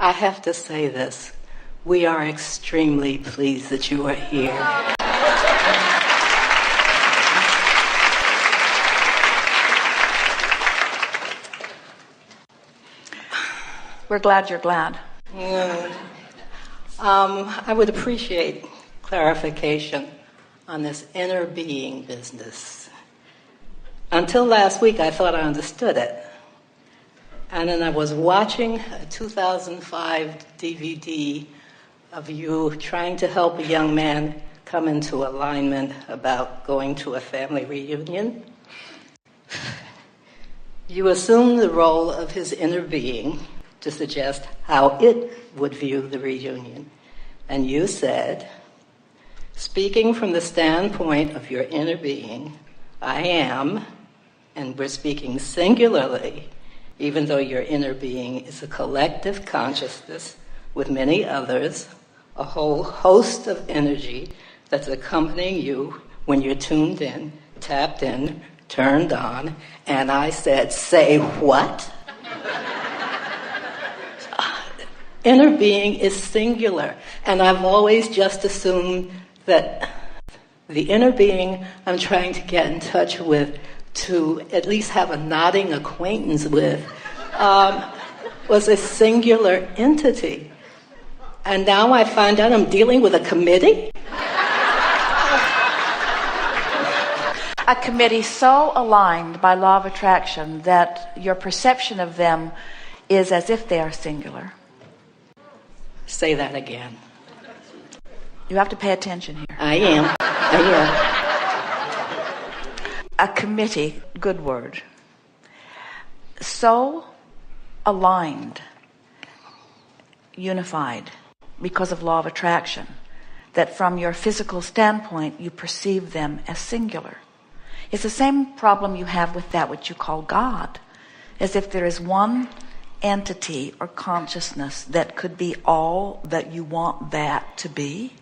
I have to say this. We are extremely pleased that you are here. We're glad you're glad. I would appreciate clarification on this inner being business. Until last week, I thought I understood it. And then I was watching a 2005 DVD of you trying to help a young man come into alignment about going to a family reunion. You assumed the role of his inner being to suggest how it would view the reunion. And you said, speaking from the standpoint of your inner being, I am, and we're speaking singularly, even though your inner being is a collective consciousness with many others, a whole host of energy that's accompanying you when you're tuned in, tapped in, turned on, and I said, say what? Inner being is singular, and I've always just assumed that the inner being I'm trying to get in touch with, to at least have a nodding acquaintance with, was a singular entity. And now I find out I'm dealing with a committee? A committee so aligned by law of attraction that your perception of them is as if they are singular. Say that again. You have to pay attention here. I am. A committee, good word, so aligned, unified, because of law of attraction, that from your physical standpoint you perceive them as singular. It's the same problem you have with that which you call God, as if there is one entity or consciousness that could be all that you want that to be.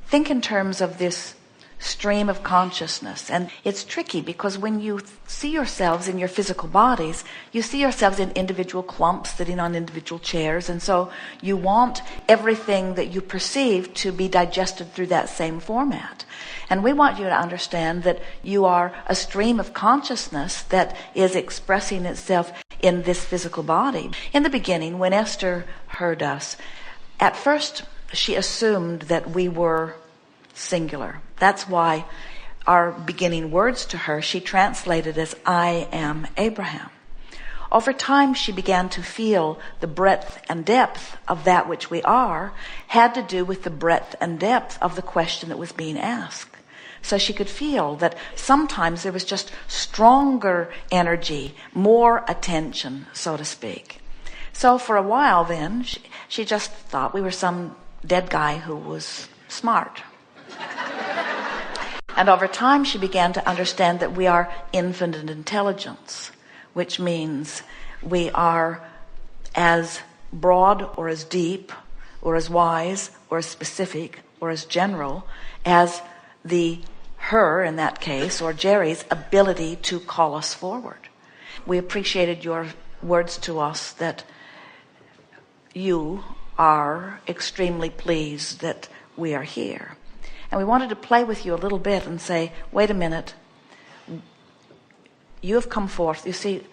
Think in terms of this stream of consciousness. And it's tricky because when you see yourselves in your physical bodies, you see yourselves in individual clumps sitting on individual chairs, and so you want everything that you perceive to be digested through that same format. And we want you to understand that you are a stream of consciousness that is expressing itself in this physical body. In the beginning, when Esther heard us, at first she assumed that we were singular. That's why our beginning words to her, she translated as, I am Abraham. Over time, she began to feel the breadth and depth of that which we are had to do with the breadth and depth of the question that was being asked. So she could feel that sometimes there was just stronger energy, more attention, so to speak. So for a while then, she just thought we were some dead guy who was smart. And over time, she began to understand that we are infinite intelligence, which means we are as broad or as deep or as wise or as specific or as general as her, in that case, or Jerry's ability to call us forward. We appreciated your words to us that you are extremely pleased that we are here. And we wanted to play with you a little bit and say, wait a minute, you have come forth. You see,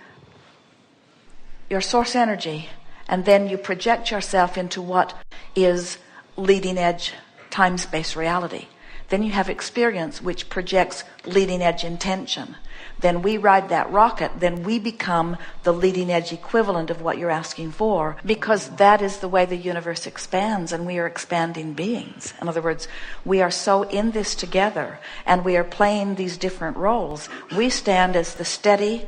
your source energy, and then you project yourself into what is leading edge time-space reality. Then you have experience which projects leading edge intention. Then we ride that rocket, then we become the leading edge equivalent of what you're asking for, because that is the way the universe expands, and we are expanding beings. In other words, we are so in this together, and we are playing these different roles. We stand as the steady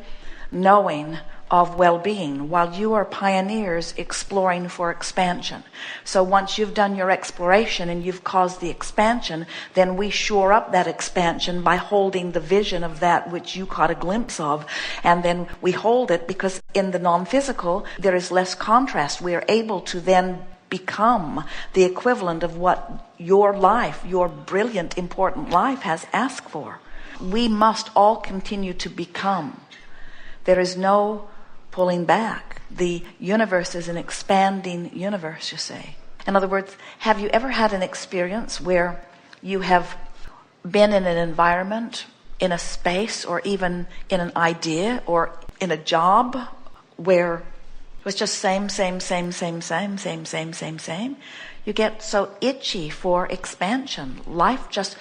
knowing of well-being, while you are pioneers exploring for expansion. So once you've done your exploration and you've caused the expansion, then we shore up that expansion by holding the vision of that which you caught a glimpse of, and then we hold it because in the non-physical there is less contrast. We are able to then become the equivalent of what your life, your brilliant, important life has asked for. We must all continue to become. There is no pulling back. The universe is an expanding universe, you see. In other words, have you ever had an experience where you have been in an environment, in a space, or even in an idea, or in a job where it was just same? You get so itchy for expansion. Life just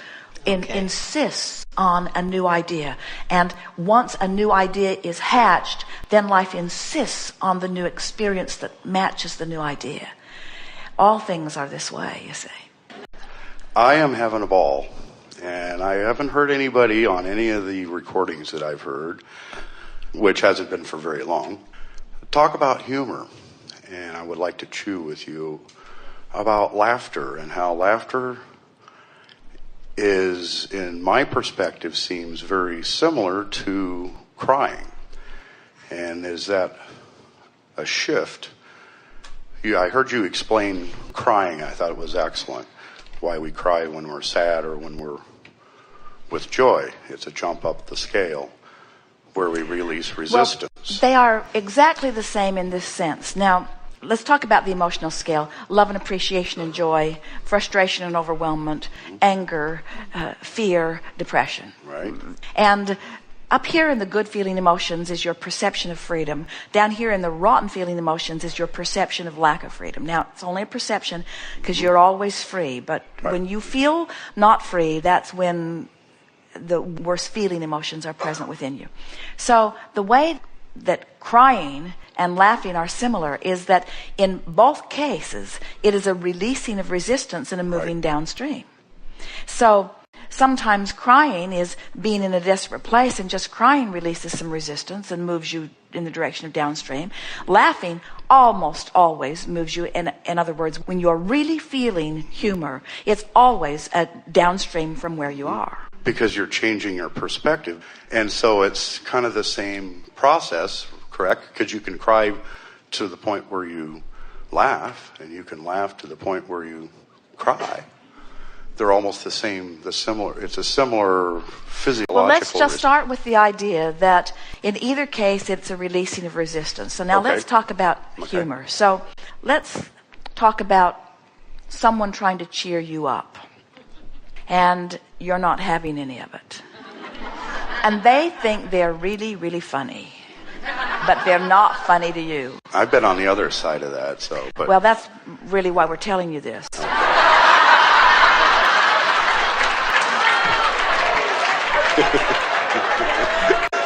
insists on a new idea. And once a new idea is hatched, then life insists on the new experience that matches the new idea. All things are this way, you see. I am having a ball, and I haven't heard anybody on any of the recordings that I've heard, which hasn't been for very long, talk about humor. And I would like to chew with you about laughter, and how laughter is, in my perspective, seems very similar to crying. And is that a shift? I heard you explain crying. I thought it was excellent. Why we cry when we're sad or when we're with joy. It's a jump up the scale where we release resistance. Well, they are exactly the same in this sense. Now, let's talk about the emotional scale. Love and appreciation and joy, frustration and overwhelmment, anger, fear, depression. Right. And up here in the good feeling emotions is your perception of freedom. Down here in the rotten feeling emotions is your perception of lack of freedom. Now, it's only a perception because you're always free. But when you feel not free, that's when the worst feeling emotions are present within you. So the way that crying and laughing are similar is that in both cases, it is a releasing of resistance and a moving downstream. So sometimes crying is being in a desperate place, and just crying releases some resistance and moves you in the direction of downstream. Laughing almost always moves you in other words, when you're really feeling humor, it's always a downstream from where you are. Because you're changing your perspective. And so it's kind of the same process, correct? Because you can cry to the point where you laugh, and you can laugh to the point where you cry. They're almost the same, it's a similar physiological... Well, let's just start with the idea that in either case, it's a releasing of resistance. So now let's talk about humor. So let's talk about someone trying to cheer you up, and you're not having any of it. And they think they're really, really funny, but they're not funny to you. I've been on the other side of that, so... But. Well, that's really why we're telling you this.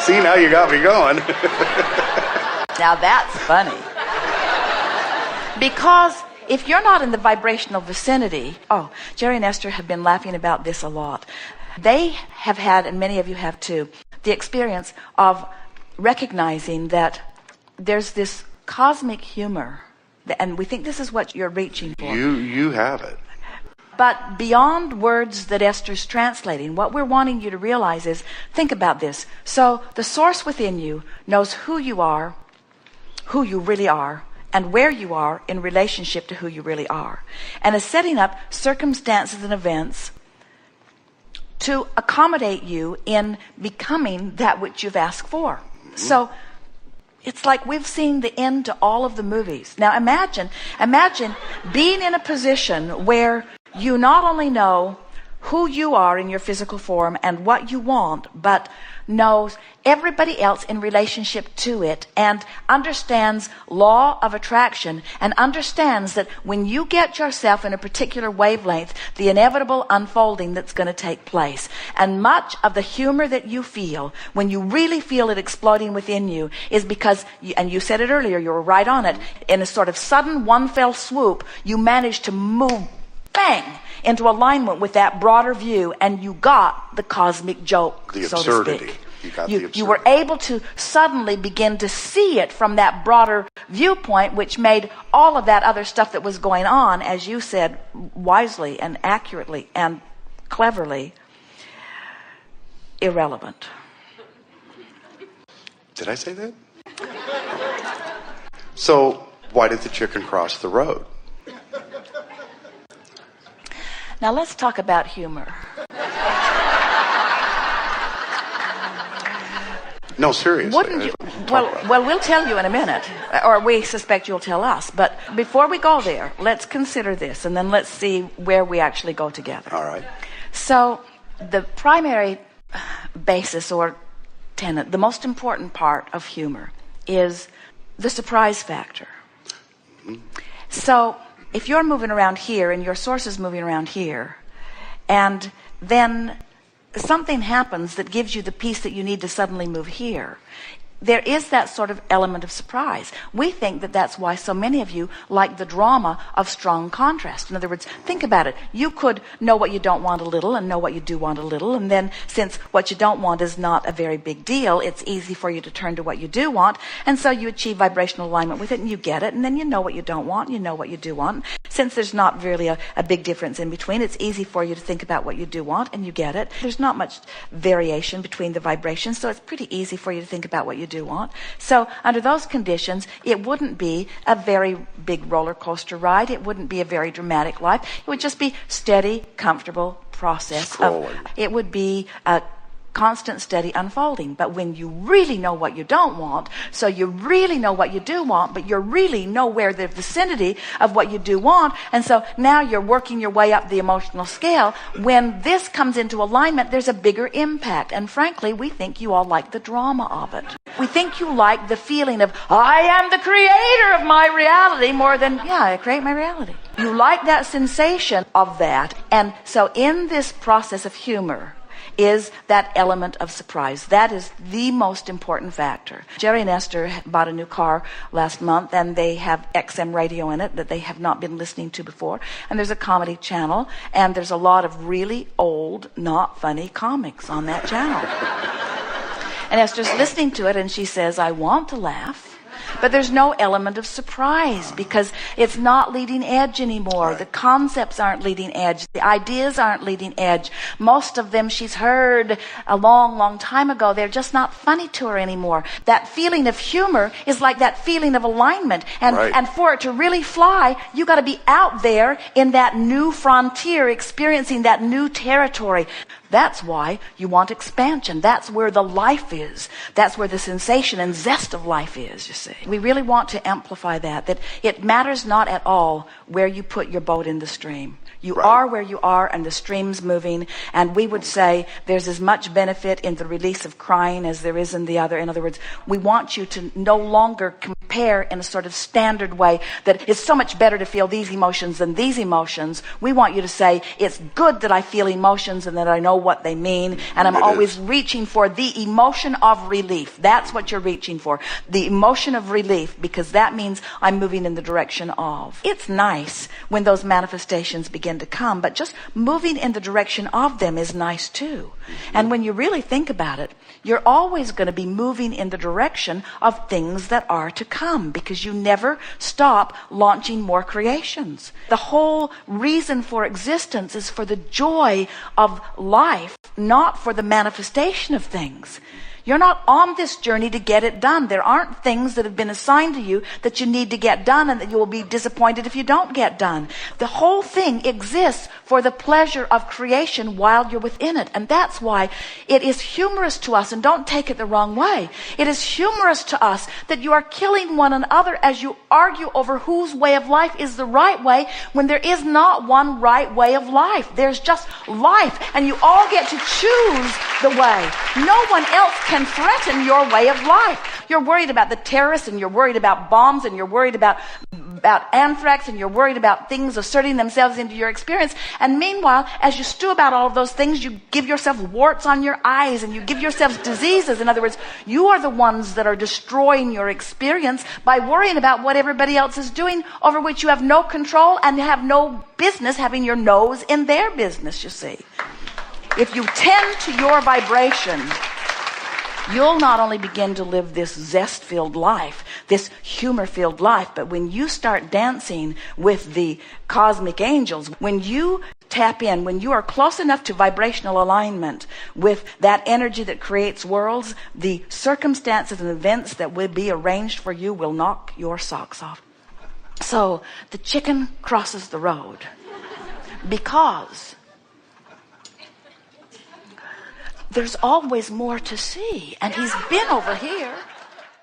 See, now you got me going. Now that's funny. Because if you're not in the vibrational vicinity... Oh, Jerry and Esther have been laughing about this a lot. They have had, and many of you have too, the experience of recognizing that there's this cosmic humor, and we think this is what you're reaching for. You have it. But beyond words that Esther's translating, what we're wanting you to realize is, think about this. So the source within you knows who you are, who you really are, and where you are in relationship to who you really are, and is setting up circumstances and events to accommodate you in becoming that which you've asked for. Mm-hmm. So it's like we've seen the end to all of the movies. Now imagine being in a position where you not only know who you are in your physical form and what you want, but knows everybody else in relationship to it, and understands law of attraction, and understands that when you get yourself in a particular wavelength, the inevitable unfolding that's going to take place. And much of the humor that you feel, when you really feel it exploding within you, is because, and you said it earlier, you were right on it, in a sort of sudden one fell swoop, you managed to move bang into alignment with that broader view, and you got the cosmic joke, the so absurdity. to speak. You got the absurdity. You were able to suddenly begin to see it from that broader viewpoint, which made all of that other stuff that was going on, as you said, wisely and accurately and cleverly, irrelevant. Did I say that? So why did the chicken cross the road? Now let's talk about humor. No, seriously. Wouldn't you? Well, we'll tell you in a minute, or we suspect you'll tell us. But before we go there, let's consider this, and then let's see where we actually go together. All right. So the primary basis or tenet, the most important part of humor is the surprise factor. So if you're moving around here and your source is moving around here, and then something happens that gives you the piece that you need to suddenly move here, there is that sort of element of surprise. We think that that's why so many of you like the drama of strong contrast. In other words, think about it. You could know what you don't want a little and know what you do want a little, and then since what you don't want is not a very big deal, it's easy for you to turn to what you do want, and so you achieve vibrational alignment with it and you get it, and then you know what you don't want, you know what you do want. Since there's not really a big difference in between, it's easy for you to think about what you do want and you get it. There's not much variation between the vibrations, so it's pretty easy for you to think about what you do want. So under those conditions, it wouldn't be a very big roller coaster ride. It wouldn't be a very dramatic life. It would just be steady, comfortable process. It would be a constant, steady unfolding. But when you really know what you don't want, so you really know what you do want, but you're really nowhere the vicinity of what you do want, and so now you're working your way up the emotional scale. When this comes into alignment, there's a bigger impact. And frankly, we think you all like the drama of it. We think you like the feeling of, I am the creator of my reality, more than, yeah, I create my reality. You like that sensation of that. And so in this process of humor is that element of surprise. That is the most important factor. Jerry and Esther bought a new car last month, and they have XM radio in it that they have not been listening to before. And there's a comedy channel, and there's a lot of really old, not funny comics on that channel. And Esther's listening to it, and she says, I want to laugh, but there's no element of surprise because it's not leading edge anymore. The concepts aren't leading edge. The ideas aren't leading edge. Most of them she's heard a long, long time ago. They're just not funny to her anymore. That feeling of humor is like that feeling of alignment. And for it to really fly, you got to be out there in that new frontier, experiencing that new territory. That's why you want expansion. That's where the life is. That's where the sensation and zest of life is, you see. We really want to amplify that it matters not at all where you put your boat in the stream. You are where you are, and the stream's moving. And we would say there's as much benefit in the release of crying as there is in the other. In other words, we want you to no longer compare in a sort of standard way that it's so much better to feel these emotions than these emotions. We want you to say, it's good that I feel emotions and that I know what they mean, and I'm always reaching for the emotion of relief. That's what you're reaching for. The emotion of relief, because that means I'm moving in the direction of. It's nice when those manifestations begin to come, but just moving in the direction of them is nice too. And when you really think about it, you're always going to be moving in the direction of things that are to come, because you never stop launching more creations. The whole reason for existence is for the joy of life, not for the manifestation of things. You're not on this journey to get it done. There aren't things that have been assigned to you that you need to get done and that you will be disappointed if you don't get done. The whole thing exists for the pleasure of creation while you're within it. And that's why it is humorous to us, and don't take it the wrong way. It is humorous to us that you are killing one another as you argue over whose way of life is the right way, when there is not one right way of life. There's just life, and you all get to choose the way. No one else can threaten your way of life. You're worried about the terrorists, and you're worried about bombs, and you're worried about anthrax, and you're worried about things asserting themselves into your experience. And meanwhile, as you stew about all of those things, you give yourself warts on your eyes, and you give yourselves diseases. In other words, you are the ones that are destroying your experience by worrying about what everybody else is doing, over which you have no control and have no business having your nose in their business, you see. If you tend to your vibration, you'll not only begin to live this zest-filled life, this humor-filled life, but when you start dancing with the cosmic angels, when you tap in, when you are close enough to vibrational alignment with that energy that creates worlds, the circumstances and events that will be arranged for you will knock your socks off. So the chicken crosses the road because there's always more to see. And he's been over here.